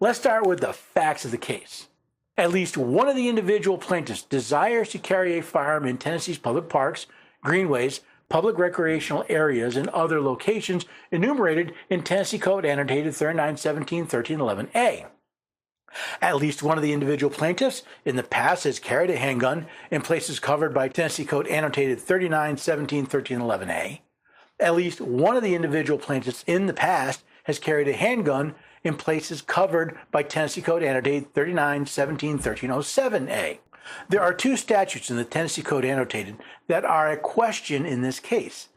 Let's start with the facts of the case. At least one of the individual plaintiffs desires to carry a firearm in Tennessee's public parks, greenways, public recreational areas, and other locations enumerated in Tennessee Code Annotated 3917-1311A. At least one of the individual plaintiffs in the past has carried a handgun in places covered by Tennessee Code Annotated 3917-1311A. At least one of the individual plaintiffs in the past has carried a handgun in places covered by Tennessee Code Annotated 3917-1307A. There are two statutes in the Tennessee Code Annotated that are a question in this case.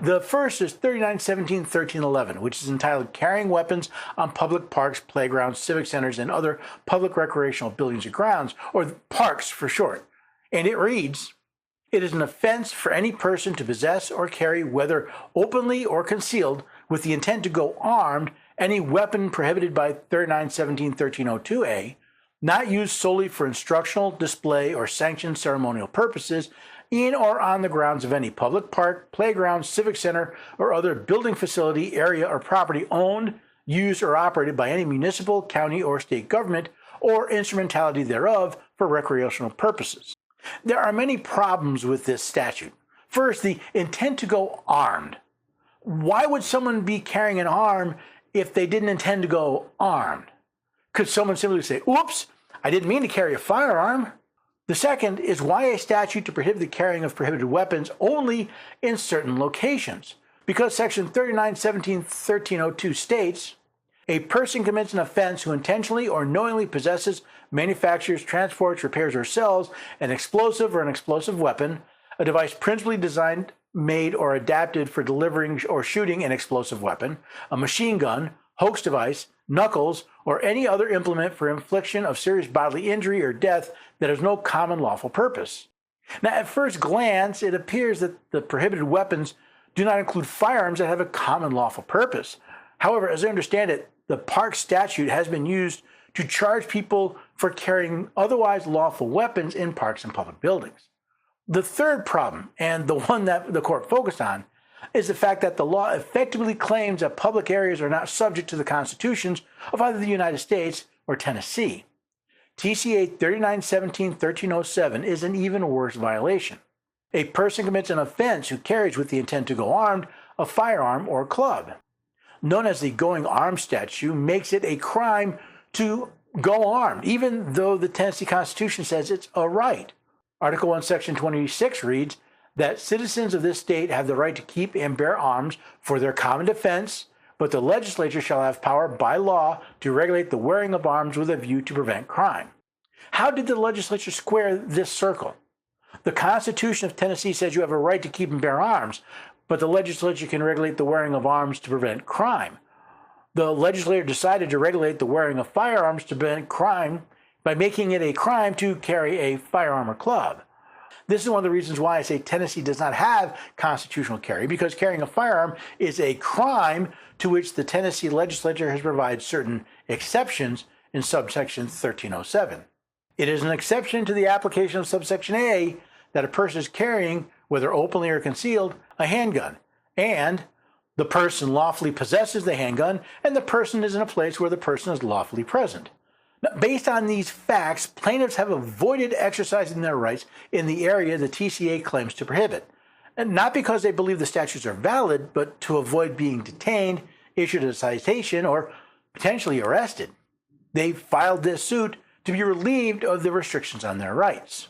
The first is 3917-1311, which is entitled Carrying Weapons on Public Parks, Playgrounds, Civic Centers, and Other Public Recreational Buildings and Grounds, or parks for short. And it reads, "It is an offense for any person to possess or carry, whether openly or concealed, with the intent to go armed, any weapon prohibited by 3917-1302A, not used solely for instructional, display, or sanctioned ceremonial purposes, in or on the grounds of any public park, playground, civic center, or other building facility, area, or property owned, used, or operated by any municipal, county, or state government, or instrumentality thereof for recreational purposes." There are many problems with this statute. First, the intent to go armed. Why would someone be carrying an arm if they didn't intend to go armed? Could someone simply say, "Oops, I didn't mean to carry a firearm"? The second is why a statute to prohibit the carrying of prohibited weapons only in certain locations. Because Section 3917-1302 states, "A person commits an offense who intentionally or knowingly possesses, manufactures, transports, repairs, or sells an explosive or an explosive weapon, a device principally designed, made, or adapted for delivering or shooting an explosive weapon, a machine gun, hoax device, knuckles, or any other implement for infliction of serious bodily injury or death that has no common lawful purpose." Now, at first glance, it appears that the prohibited weapons do not include firearms that have a common lawful purpose. However, as I understand it, the park statute has been used to charge people for carrying otherwise lawful weapons in parks and public buildings. The third problem, and the one that the court focused on, is the fact that the law effectively claims that public areas are not subject to the constitutions of either the United States or Tennessee. TCA 3917-1307 is an even worse violation. A person commits an offense who carries with the intent to go armed a firearm or club. Known as the Going Armed statute makes it a crime to go armed, even though the Tennessee Constitution says it's a right. Article 1, Section 26 reads that citizens of this state have the right to keep and bear arms for their common defense, but the legislature shall have power by law to regulate the wearing of arms with a view to prevent crime. How did the legislature square this circle? The Constitution of Tennessee says you have a right to keep and bear arms, but the legislature can regulate the wearing of arms to prevent crime. The legislature decided to regulate the wearing of firearms to prevent crime by making it a crime to carry a firearm or club. This is one of the reasons why I say Tennessee does not have constitutional carry, because carrying a firearm is a crime to which the Tennessee legislature has provided certain exceptions in subsection 1307. It is an exception to the application of subsection A that a person is carrying, whether openly or concealed, a handgun, and the person lawfully possesses the handgun, and the person is in a place where the person is lawfully present. Now, based on these facts, plaintiffs have avoided exercising their rights in the area the TCA claims to prohibit. And not because they believe the statutes are valid, but to avoid being detained, issued a citation, or potentially arrested. They filed this suit to be relieved of the restrictions on their rights.